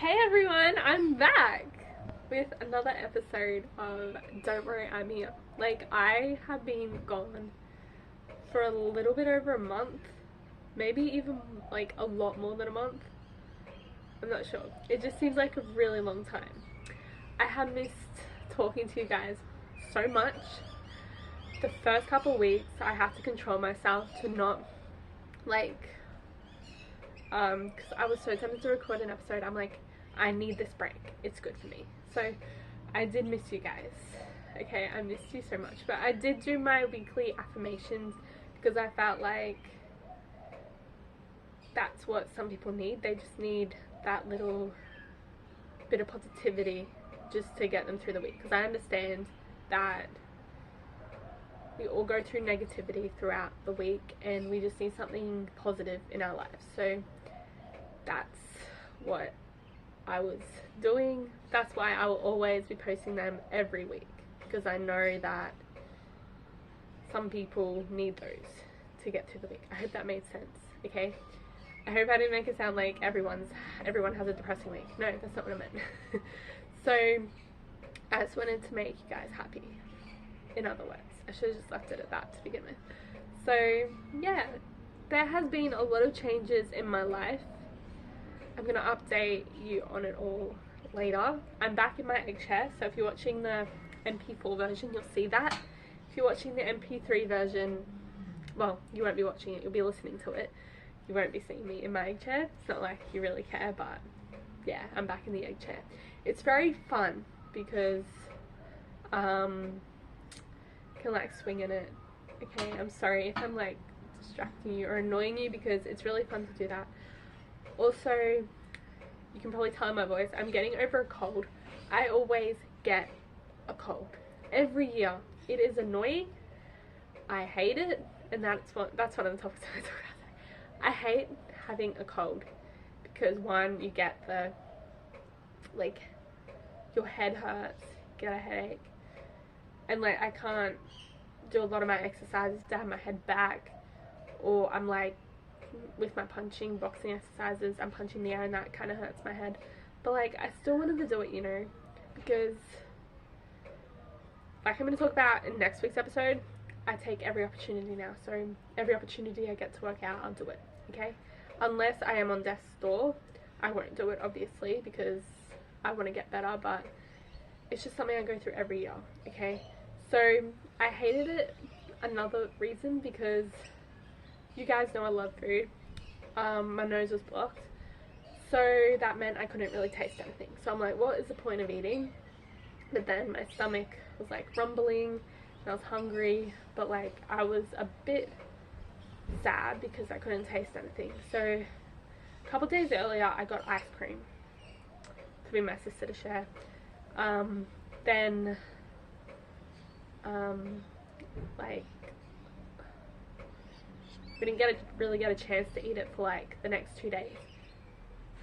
Hey everyone, I'm back with another episode of Don't Worry, I'm Here. I have been gone for a little bit over a month, maybe even a lot more than a month. I'm not sure. It just seems like a really long time. I have missed talking to you guys so much. The first couple of weeks, I have to control myself to not because I was so tempted to record an episode. I'm like, I need this break. It's good for me. So I did miss you guys. Okay, I missed you so much. But I did do my weekly affirmations because I felt like that's what some people need. They just need that little bit of positivity just to get them through the week. Because I understand that we all go through negativity throughout the week and we just need something positive in our lives. So that's what I was doing. That's why I will always be posting them every week, because I know that some people need those to get through the week. I hope that made sense. Okay, I hope I didn't make it sound like everyone has a depressing week. No, that's not what I meant. So I just wanted to make you guys happy. In other words, I should have just left it at that to begin with. So yeah, there has been a lot of changes in my life. I'm going to update you on it all later. I'm back in my egg chair, so if you're watching the MP4 version, you'll see that. If you're watching the MP3 version, well, you won't be watching it, you'll be listening to it. You won't be seeing me in my egg chair. It's not like you really care, but yeah, I'm back in the egg chair. It's very fun because can swing in it. Okay, I'm sorry if I'm distracting you or annoying you, because it's really fun to do that. Also, you can probably tell in my voice, I'm getting over a cold. I always get a cold every year. It is annoying. I hate it, and that's one of the topics I talk about. I hate having a cold because, one, you get the your head hurts, you get a headache, and I can't do a lot of my exercises to have my head back, or I'm with my boxing exercises, I'm punching the air and that kind of hurts my head. But I still wanted to do it, because I'm going to talk about in next week's episode, I take every opportunity now. So every opportunity I get to work out, I'll do it, okay? Unless I am on death's door, I won't do it, obviously, because I want to get better, but it's just something I go through every year, okay? So I hated it, another reason, because you guys know I love food. My nose was blocked, so that meant I couldn't really taste anything. So I'm like, what is the point of eating? But then my stomach was rumbling, and I was hungry, but I was a bit sad because I couldn't taste anything. So a couple days earlier, I got ice cream to be my sister to share. Then we didn't really get a chance to eat it for the next 2 days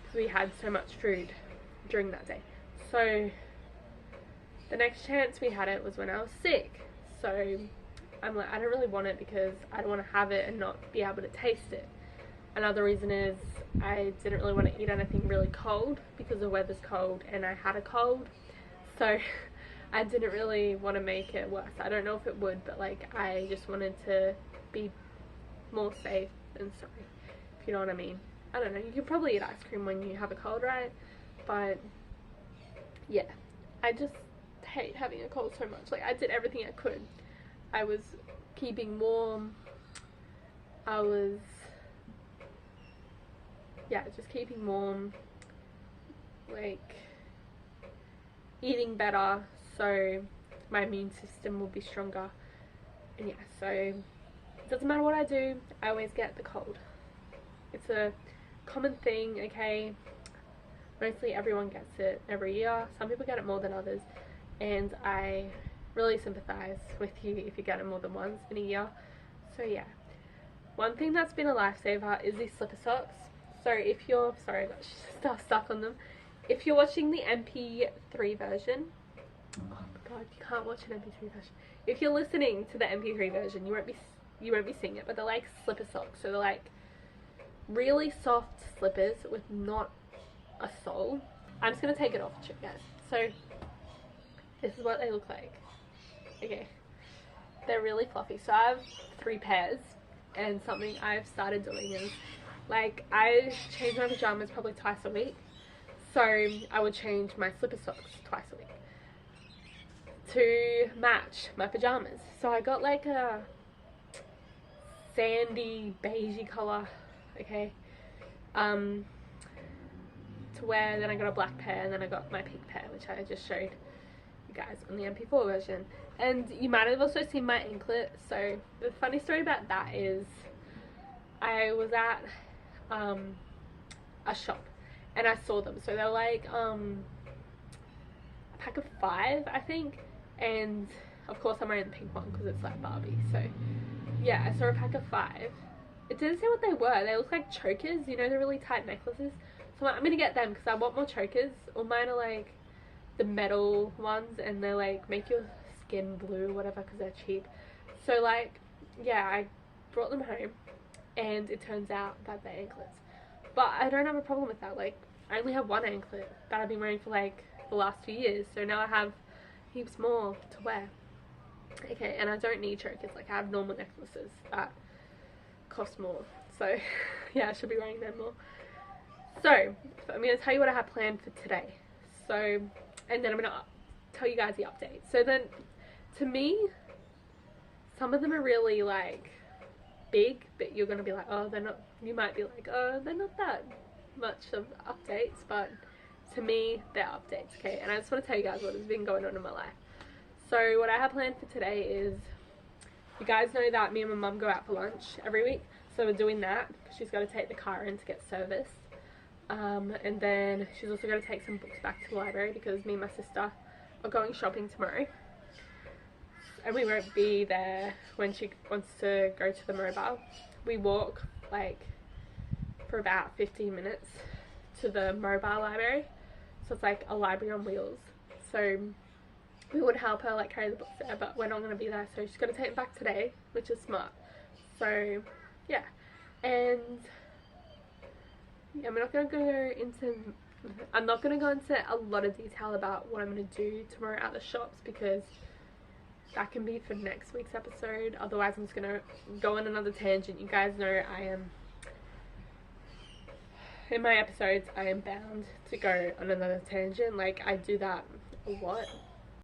because we had so much food during that day. So the next chance we had it was when I was sick. So I'm I don't really want it because I don't want to have it and not be able to taste it. Another reason is I didn't really want to eat anything really cold because the weather's cold and I had a cold. So I didn't really want to make it worse. I don't know if it would, but I just wanted to be more safe than sorry, if you know what I mean. I don't know, you can probably eat ice cream when you have a cold, right? But yeah, I just hate having a cold so much. I did everything I could. I was keeping warm, I was just keeping warm, eating better so my immune system will be stronger. And yeah, so it doesn't matter what I do, I always get the cold. It's a common thing, okay? Mostly everyone gets it every year. Some people get it more than others, and I really sympathize with you if you get it more than once in a year. So yeah, one thing that's been a lifesaver is these slipper socks. So if you're, sorry, I got stuff stuck on them. If you're watching the MP3 version, oh my god, you can't watch an MP3 version. If you're listening to the MP3 version, you won't be seeing it, but they're slipper socks. So they're really soft slippers with not a sole. I'm just gonna take it off, guys. So this is what they look like. Okay, they're really fluffy. So I have 3 pairs, and something I've started doing is, like, I change my pajamas probably twice a week. So I would change my slipper socks twice a week to match my pajamas. So I got like a sandy beigey color, okay, to wear. Then I got a black pair, and then I got my pink pair, which I just showed you guys on the MP4 version. And you might have also seen my anklet. So the funny story about that is I was at a shop and I saw them. So they're like a pack of 5, I think, and of course I'm wearing the pink one because it's like Barbie. So yeah, I saw a pack of 5. It didn't say what they were. They look like chokers, you know, they're really tight necklaces. So I'm gonna get them because I want more chokers. All mine are like the metal ones, and they like make your skin blue or whatever because they're cheap. So like, yeah, I brought them home, and it turns out that they're anklets. But I don't have a problem with that. Like, I only have 1 anklet that I've been wearing for like the last few years, so now I have heaps more to wear. Okay, and I don't need chokers. Like, I have normal necklaces that cost more, so yeah, I should be wearing them more. So I'm going to tell you what I have planned for today. So, and then I'm going to tell you guys the update. So then, to me, some of them are really like big, but you're going to be like, oh, they're not, you might be like, oh, they're not that much of updates, but to me, they're updates, okay? And I just want to tell you guys what has been going on in my life. So what I have planned for today is, you guys know that me and my mum go out for lunch every week, so we're doing that. She's got to take the car in to get serviced. And then she's also going to take some books back to the library because me and my sister are going shopping tomorrow. And we won't be there when she wants to go to the mobile. We walk like for about 15 minutes to the mobile library. So it's like a library on wheels. So we would help her like carry the books there, but we're not going to be there. So she's going to take them back today, which is smart. So yeah. And I'm not going to go into a lot of detail about what I'm going to do tomorrow at the shops because that can be for next week's episode. Otherwise I'm just going to go on another tangent. You guys know I am, in my episodes, I am bound to go on another tangent. Like, I do that a lot.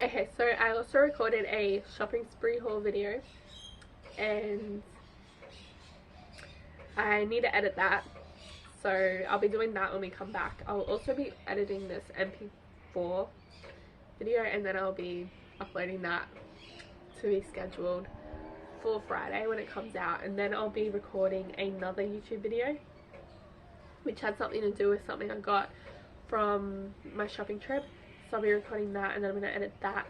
Okay, so I also recorded a shopping spree haul video and I need to edit that. So I'll be doing that when we come back. I'll also be editing this MP4 video and then I'll be uploading that to be scheduled for Friday when it comes out. And then I'll be recording another YouTube video which had something to do with something I got from my shopping trip. So I'll be recording that and then I'm going to edit that.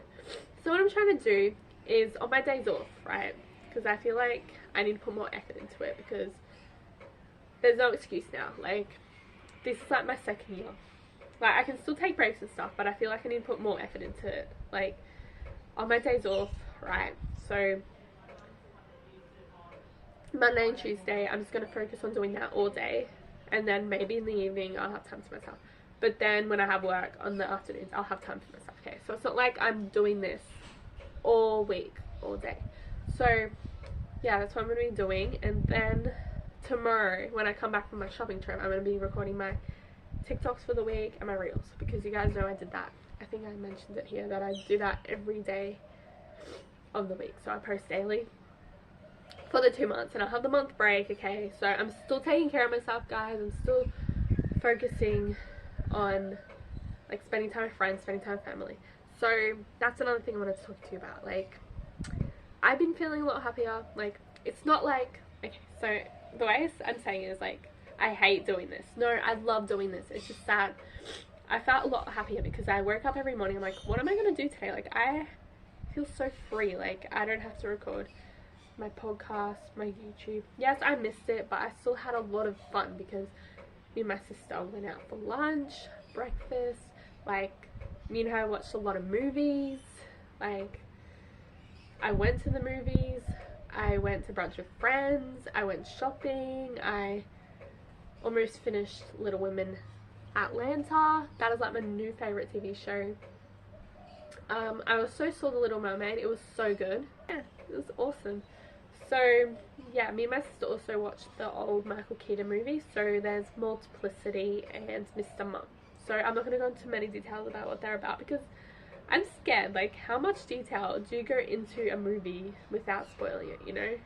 So what I'm trying to do is on my days off, right? Because I feel like I need to put more effort into it because there's no excuse now. Like, this is like my 2nd year. Like, I can still take breaks and stuff, but I feel like I need to put more effort into it. Like, on my days off, right? So Monday and Tuesday, I'm just going to focus on doing that all day. And then maybe in the evening, I'll have time for myself. But then when I have work on the afternoons, I'll have time for myself, okay? So it's not like I'm doing this all week, all day. So, yeah, that's what I'm going to be doing. And then tomorrow, when I come back from my shopping trip, I'm going to be recording my TikToks for the week and my Reels. Because you guys know I did that. I think I mentioned it here, that I do that every day of the week. So I post daily for the 2 months. And I'll have the month break, okay? So I'm still taking care of myself, guys. I'm still focusing on like spending time with friends, spending time with family. So that's another thing I wanted to talk to you about. Like, I've been feeling a lot happier. Like, it's not like, okay, so the way I'm saying it is like, I hate doing this. No, I love doing this. It's just that I felt a lot happier because I woke up every morning. I'm like, what am I going to do today? Like, I feel so free. Like, I don't have to record my podcast, my YouTube. Yes, I missed it, but I still had a lot of fun because me and my sister went out for lunch, breakfast, like, me and her watched a lot of movies. Like, I went to the movies, I went to brunch with friends, I went shopping, I almost finished Little Women Atlanta. That is like my new favorite TV show. I also saw The Little Mermaid. It was so good. Yeah, it was awesome. So yeah, me and my sister also watched the old Michael Keaton movies. So there's Multiplicity and Mr. Mom. So I'm not going to go into many details about what they're about because I'm scared. Like, how much detail do you go into a movie without spoiling it, you know?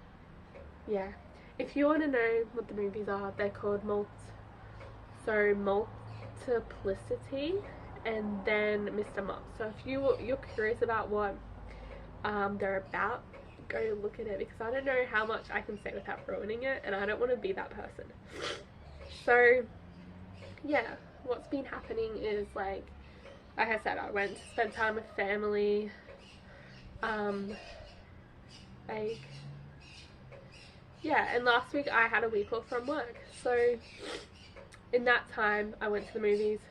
Yeah. If you want to know what the movies are, they're called Multiplicity and then Mr. Mom. So if you're curious about what they're about, go look at it because I don't know how much I can say without ruining it, and I don't want to be that person. So yeah, what's been happening is like I said, I went to spend time with family. Like, yeah, and last week I had a week off from work, so in that time I went to the movies.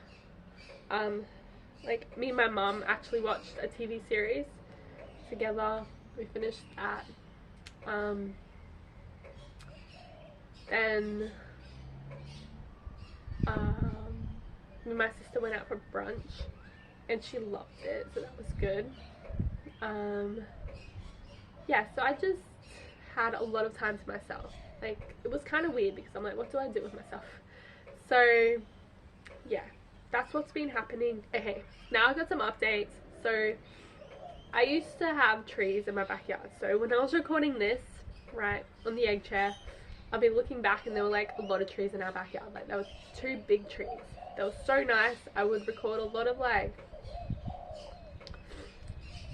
Like, me and my mum actually watched a TV series together. We finished at then me and my sister went out for brunch and she loved it, so that was good. Yeah, so I just had a lot of time to myself. Like, it was kind of weird because I'm like, what do I do with myself? So yeah, that's what's been happening. Okay, now I've got some updates. So I used to have trees in my backyard. So when I was recording this, right, on the egg chair, I'll be looking back and there were like a lot of trees in our backyard. Like, there were 2 big trees. They were so nice. I would record a lot of like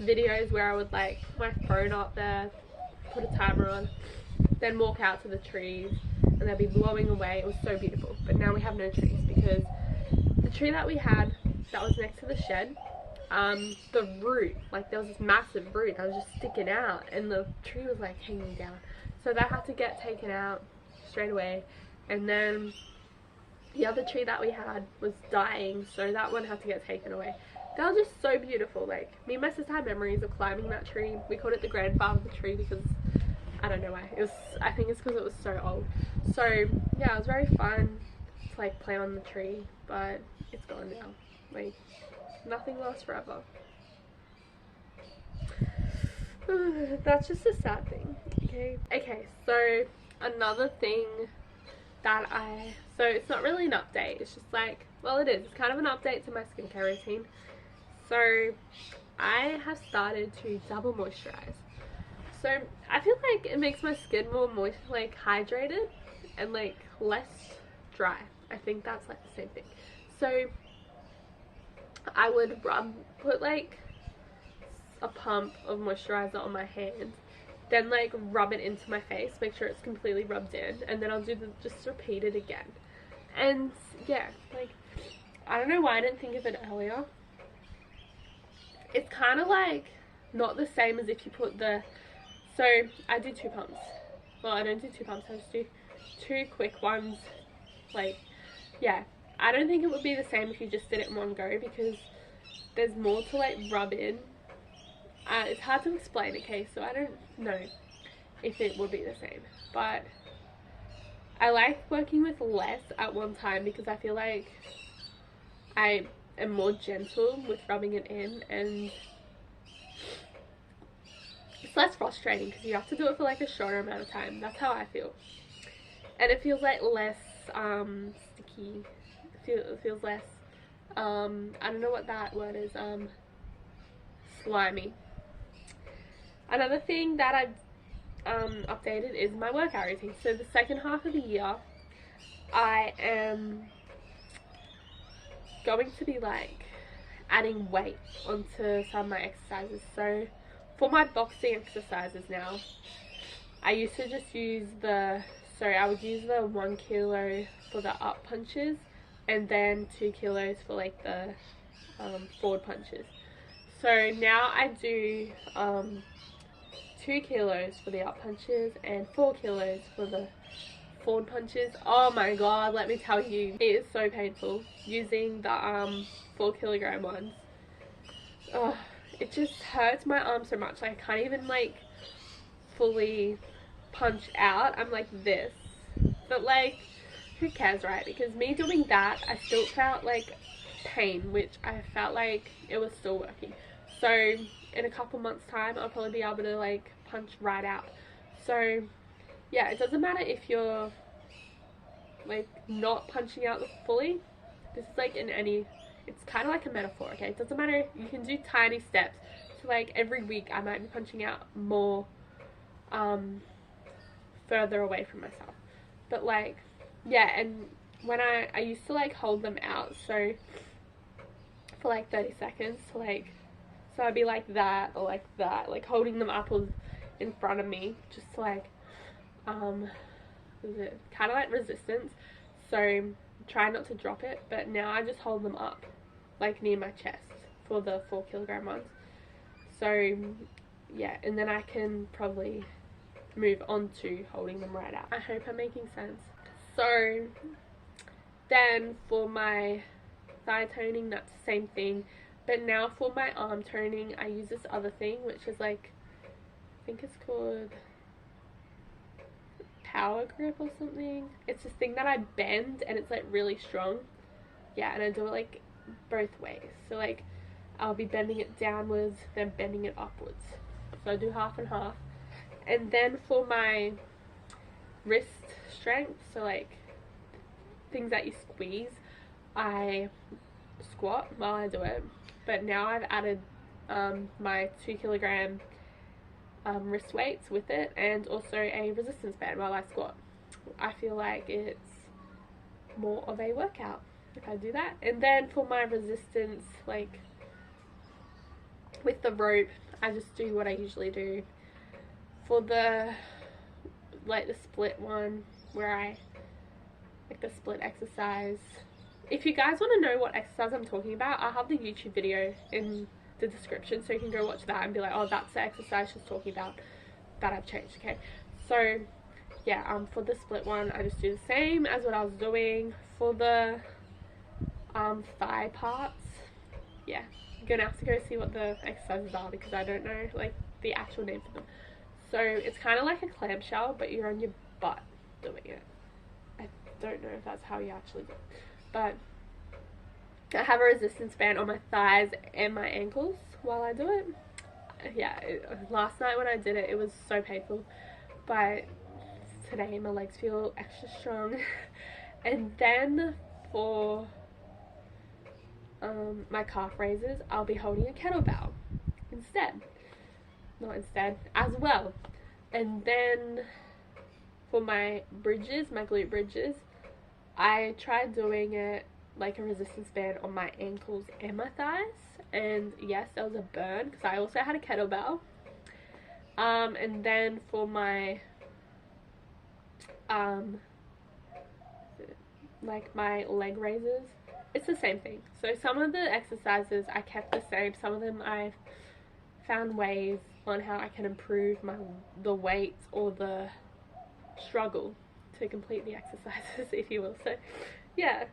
videos where I would like put my phone up there, put a timer on, then walk out to the trees and they'd be blowing away. It was so beautiful. But now we have no trees because the tree that we had that was next to the shed, the root, like there was this massive root that was just sticking out and the tree was like hanging down. So that had to get taken out straight away. And then the other tree that we had was dying, so that one had to get taken away. That was just so beautiful. Like, me and my sister had memories of climbing that tree. We called it the grandfather tree because I don't know why. It was, I think it's because it was so old. So yeah, it was very fun to like play on the tree, but it's gone now. Like, nothing lasts forever. That's just a sad thing. Okay, so another thing that so it's not really an update, it's just like, well, it is, it's kind of an update to my skincare routine. So I have started to double moisturize. So I feel like it makes my skin more moist, like hydrated and like less dry. I think that's like the same thing. So I would put like a pump of moisturizer on my hand, then like rub it into my face, make sure it's completely rubbed in, and then I'll just repeat it again. And yeah, like, I don't know why I didn't think of it earlier. It's kind of like not the same as if you put so I do 2 pumps. Well, I don't do 2 pumps, I just do 2 quick ones. Like, yeah, I don't think it would be the same if you just did it in one go because there's more to like rub in. It's hard to explain, okay, so I don't know if it would be the same, but I like working with less at one time because I feel like I am more gentle with rubbing it in and it's less frustrating because you have to do it for like a shorter amount of time. That's how I feel. And it feels like less sticky. It feels less I don't know what that word is, slimy. Another thing that I've updated is my workout routine. So the second half of the year I am going to be like adding weight onto some of my exercises. So for my boxing exercises now, I used to just use I would use the 1 kilo for the up punches and then 2 kilos for like the forward punches. So now I do 2 kilos for the up punches and 4 kilos for the forward punches. Oh my god, let me tell you, it is so painful using the 4 kilogram ones. Oh, it just hurts my arm so much. Like, I can't even like fully punch out. I'm like this, but like who cares, right? Because me doing that, I still felt like pain, which I felt like it was still working. So in a couple months time, I'll probably be able to like punch right out. So yeah, it doesn't matter if you're like not punching out fully. This is like in any, it's kind of like a metaphor, okay? It doesn't matter, you can do tiny steps. So like every week I might be punching out more further away from myself. But like, yeah, and when I used to like hold them out, so for like 30 seconds, so I'd be like that or like that, like holding them up in front of me, just to like, is it kind of like resistance. So try not to drop it, but now I just hold them up like near my chest for the 4 kilogram ones. So yeah, and then I can probably move on to holding them right out. I hope I'm making sense. So then for my thigh toning, that's the same thing, but now for my arm toning, I use this other thing, which is like, I think it's called Power Grip or something. It's this thing that I bend and it's like really strong. Yeah, and I do it like both ways. So like I'll be bending it downwards, then bending it upwards. So I do half and half. And then for my wrist strength, so like things that you squeeze, I squat while I do it. But now I've added my 2 kilogram wrist weights with it, and also a resistance band while I squat. I feel like it's more of a workout if I do that. And then for my resistance, like with the rope, I just do what I usually do. For the like the split one, where I like the split exercise, if you guys want to know what exercise I'm talking about, I'll have the YouTube video in the description, so you can go watch that and be like, oh, that's the exercise she's talking about that I've changed. Okay, so yeah, for the split one, I just do the same as what I was doing. For the thigh parts, yeah, you're gonna have to go see what the exercises are, because I don't know like the actual name for them. So it's kind of like a clamshell, but you're on your butt doing it. I don't know if that's how you actually do it, but I have a resistance band on my thighs and my ankles while I do it. Yeah, last night when I did it, it was so painful, but today my legs feel extra strong. And then for my calf raises, I'll be holding a kettlebell as well. And then for my bridges, my glute bridges, I tried doing it like a resistance band on my ankles and my thighs, and yes, there was a burn because I also had a kettlebell. And then for my like my leg raises, it's the same thing. So some of the exercises I kept the same, some of them I've found ways on how I can improve the weights or the struggle to complete the exercises, if you will. So yeah,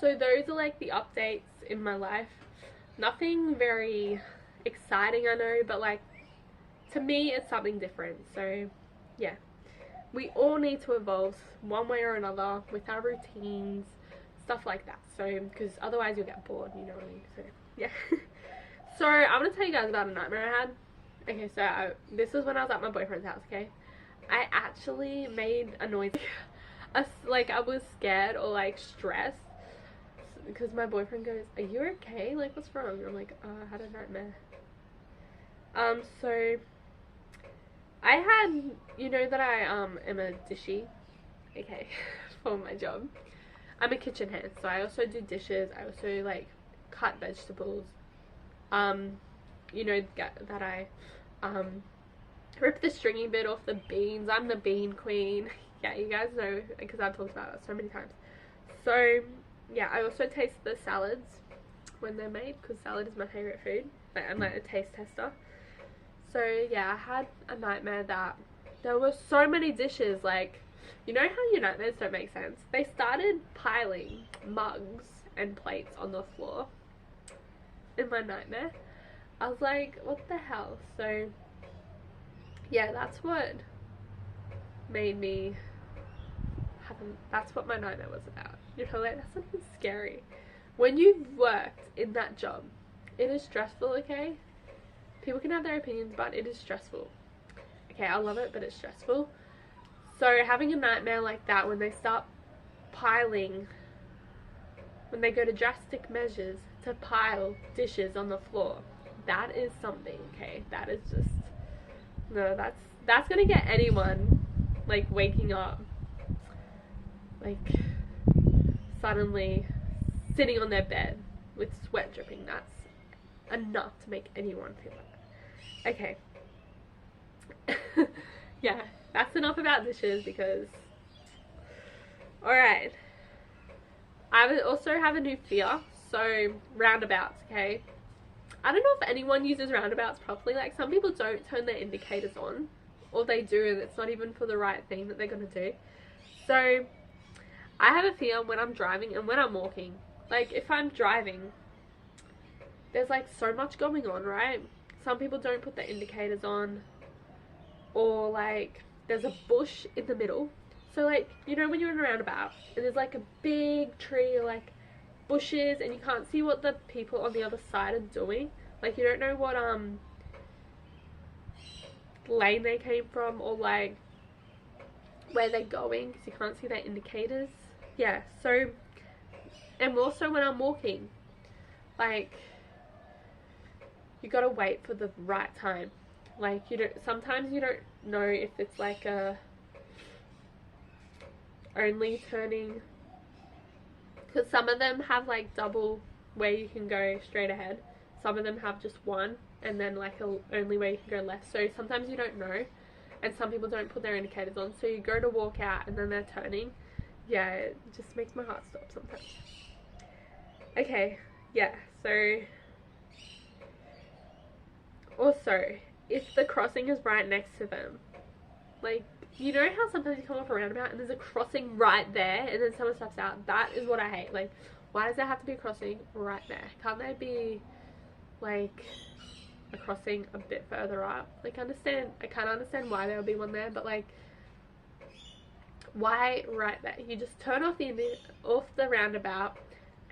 so those are like the updates in my life. Nothing very exciting, I know, but like to me it's something different. So yeah, we all need to evolve one way or another with our routines, stuff like that. So because otherwise you'll get bored, you know what I mean. So yeah. So I'm gonna tell you guys about a nightmare I had. Okay, so this was when I was at my boyfriend's house. Okay, I actually made a noise. Like I was scared or like stressed, because my boyfriend goes, "Are you okay? Like what's wrong?" I'm like, I had a nightmare. So I had, you know that I am a dishy, okay, for my job. I'm a kitchen hand, so I also do dishes. I also like cut vegetables. You know that I rip the stringy bit off the beans. I'm the bean queen. Yeah, you guys know because I've talked about it so many times. So yeah, I also taste the salads when they're made, because salad is my favorite food. Like, I'm like a taste tester. So yeah, I had a nightmare that there were so many dishes. Like, you know how your nightmares don't make sense? They started piling mugs and plates on the floor in my nightmare. I was like, what the hell? So yeah, that's what made me that's what my nightmare was about. You know, like, that's something scary. When you've worked in that job, it is stressful, okay? People can have their opinions, but it is stressful. Okay, I love it, but it's stressful. So having a nightmare like that, when they start piling, when they go to drastic measures to pile dishes on the floor, that is something, okay? That is just, no, that's gonna get anyone, like, waking up, like, suddenly sitting on their bed with sweat dripping. That's enough to make anyone feel like that. Okay. Yeah, that's enough about dishes because, alright, I also have a new fear. So roundabouts, okay? I don't know if anyone uses roundabouts properly. Like, some people don't turn their indicators on, or they do and it's not even for the right thing that they're gonna do. So I have a fear when I'm driving and when I'm walking. Like, if I'm driving, there's like so much going on, right? Some people don't put their indicators on, or like there's a bush in the middle. So, like, you know when you're in a roundabout and there's like a big tree or like bushes and you can't see what the people on the other side are doing. Like, you don't know what lane they came from, or like where they're going because you can't see their indicators. Yeah, so, and also when I'm walking, like, you gotta wait for the right time. Like, sometimes you don't know if it's like a only turning, because some of them have like double where you can go straight ahead, some of them have just one, and then like a only way you can go left. So sometimes you don't know, and some people don't put their indicators on, so you go to walk out and then they're turning. Yeah, it just makes my heart stop sometimes. Okay, yeah, so also, if the crossing is right next to them, like, you know how sometimes you come off a roundabout and there's a crossing right there and then someone steps out? That is what I hate. Like, why does there have to be a crossing right there? Can't there be like a crossing a bit further up? Like, I can't understand why there would be one there, but like, why right there? You just turn off the roundabout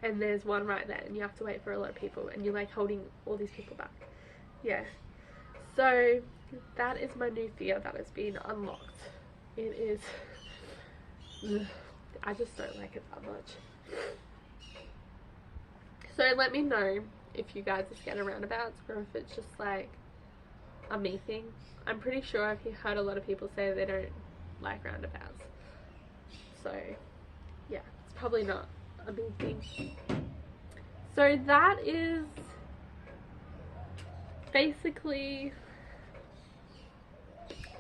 and there's one right there and you have to wait for a lot of people and you're like holding all these people back. Yeah, so that is my new fear that has been unlocked. It is, I just don't like it that much. So let me know if you guys are scared of roundabouts, or if it's just like a me thing. I'm pretty sure I've heard a lot of people say they don't like roundabouts. So yeah, it's probably not a me thing. So that is basically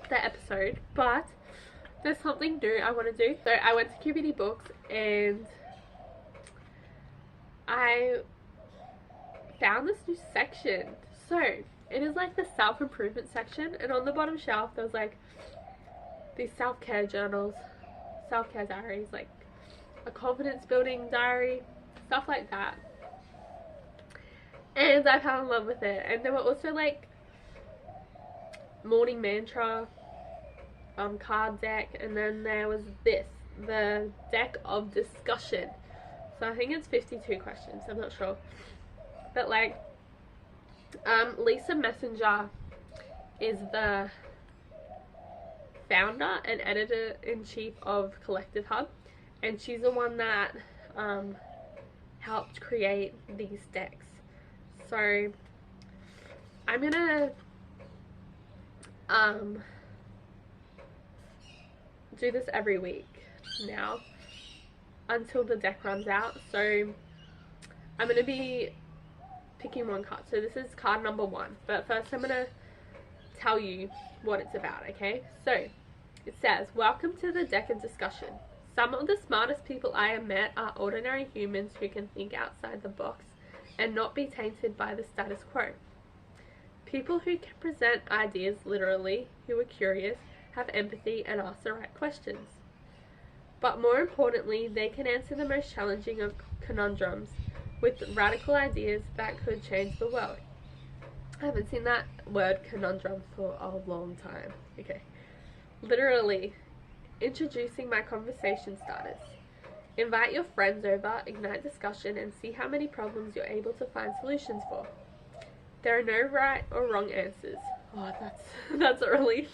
the episode, but there's something new I want to do. So I went to QBD Books and I found this new section. So it is like the self-improvement section, and on the bottom shelf there's like these self-care journals, self-care diaries, like a confidence building diary, stuff like that. And I fell in love with it. And there were also like morning mantra card deck, and then there was the deck of discussion. So I think it's 52 questions, I'm not sure, but like Lisa Messenger is the founder and editor-in-chief of Collective Hub, and she's the one that helped create these decks. So I'm gonna do this every week now until the deck runs out. So I'm gonna be picking one card. So this is card number 1, but first I'm gonna tell you what it's about, okay? So it says, welcome to the deck of discussion. Some of the smartest people I have met are ordinary humans who can think outside the box and not be tainted by the status quo. People who can present ideas literally, who are curious, have empathy, and ask the right questions. But more importantly, they can answer the most challenging of conundrums with radical ideas that could change the world. I haven't seen that word conundrum for a long time. Okay. Literally, Introducing my conversation starters. Invite your friends over, ignite discussion, and see how many problems you're able to find solutions for. There are no right or wrong answers. Oh, that's a relief.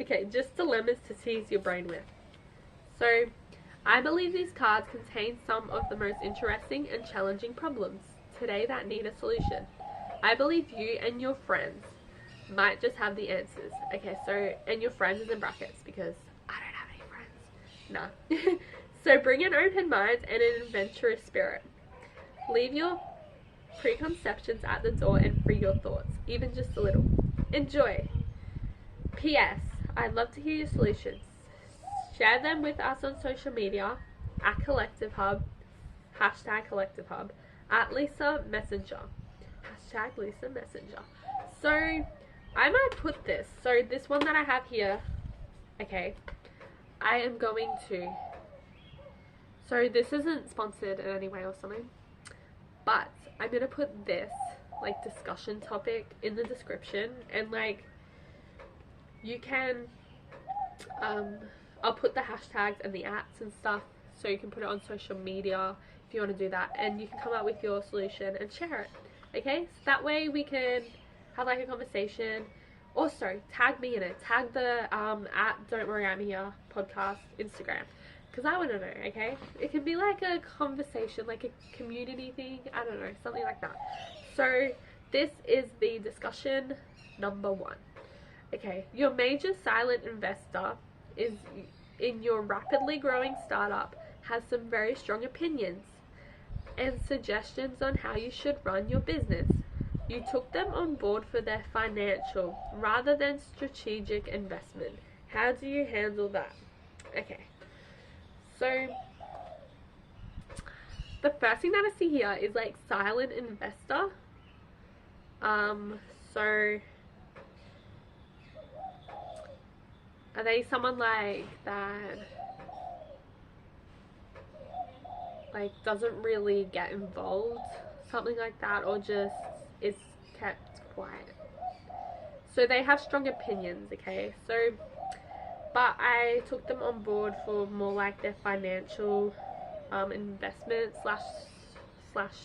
Okay, just dilemmas to tease your brain with. So, I believe these cards contain some of the most interesting and challenging problems today that need a solution. I believe you and your friends might just have the answers. Okay, so, and your friends is in brackets because I don't have any friends. Nah. So bring an open mind and an adventurous spirit. Leave your preconceptions at the door and free your thoughts, even just a little. Enjoy. P.S. I'd love to hear your solutions. Share them with us on social media at Collective Hub, hashtag Collective Hub, at Lisa Messenger, hashtag Lisa Messenger. So I might put this. So this one that I have here, okay, I am going to. So this isn't sponsored in any way or something, but I'm gonna put this like discussion topic in the description, and like you can I'll put the hashtags and the @ and stuff, so you can put it on social media if you want to do that, and you can come up with your solution and share it. Okay, so that way we can have like a conversation. Also tag me in it, tag the @ Don't Worry I'm Here podcast Instagram, because I want to know. Okay, it can be like a conversation, like a community thing, I don't know, something like that. So this is the discussion number 1. Okay, your major silent investor is in your rapidly growing startup, has some very strong opinions and suggestions on how you should run your business. You took them on board for their financial rather than strategic investment. How do you handle that? Okay, so the first thing that I see here is like silent investor. So are they someone like that, like doesn't really get involved, something like that, or just is kept quiet? So they have strong opinions, okay, so but I took them on board for more like their financial investment slash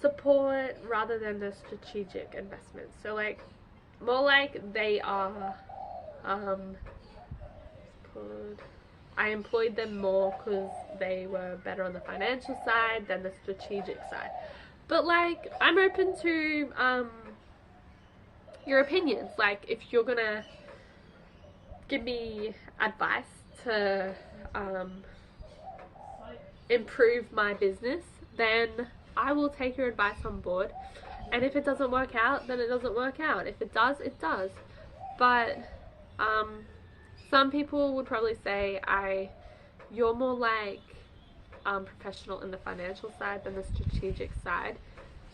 support rather than the strategic investment. So like more like they are I employed them more because they were better on the financial side than the strategic side. But like I'm open to your opinions. Like if you're gonna give me advice to improve my business, then I will take your advice on board. And if it doesn't work out, then it doesn't work out. If it does, it does. But some people would probably say you're more like professional in the financial side than the strategic side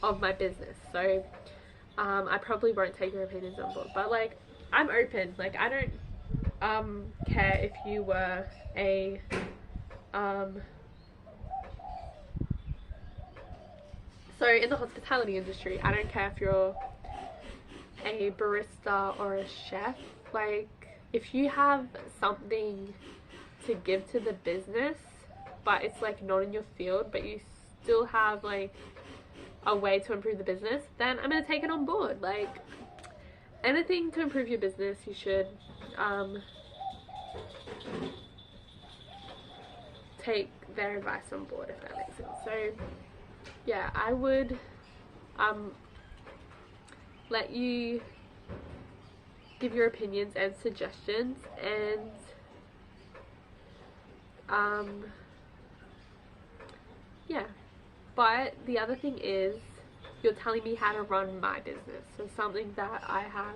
of my business. So I probably won't take your opinions on board. But like I'm open. Like I don't care if you were a so in the hospitality industry, I don't care if you're a barista or a chef. Like if you have something to give to the business, but it's like not in your field, but you still have like a way to improve the business, then I'm gonna take it on board. Like anything to improve your business, you should take their advice on board, if that makes sense. So yeah, I would let you give your opinions and suggestions, and yeah. But the other thing is you're telling me how to run my business, so something that I have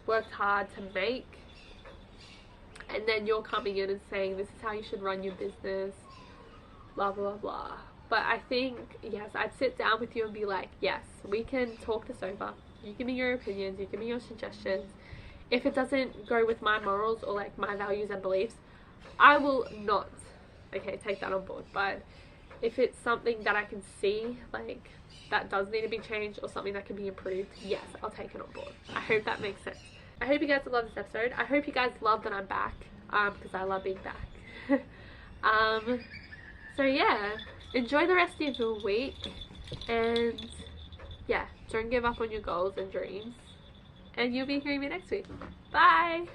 worked hard to make, and then you're coming in and saying this is how you should run your business, blah blah blah. But I think, yes, I'd sit down with you and be like, yes, we can talk this over. You give me your opinions, you give me your suggestions. If it doesn't go with my morals or like my values and beliefs, I will not, okay, take that on board. But if it's something that I can see like that does need to be changed or something that can be improved, yes, I'll take it on board. I hope that makes sense. I hope you guys love this episode. I hope you guys love that I'm back, because I love being back. So yeah, enjoy the rest of your week, and yeah, don't give up on your goals and dreams, and you'll be hearing me next week. Bye!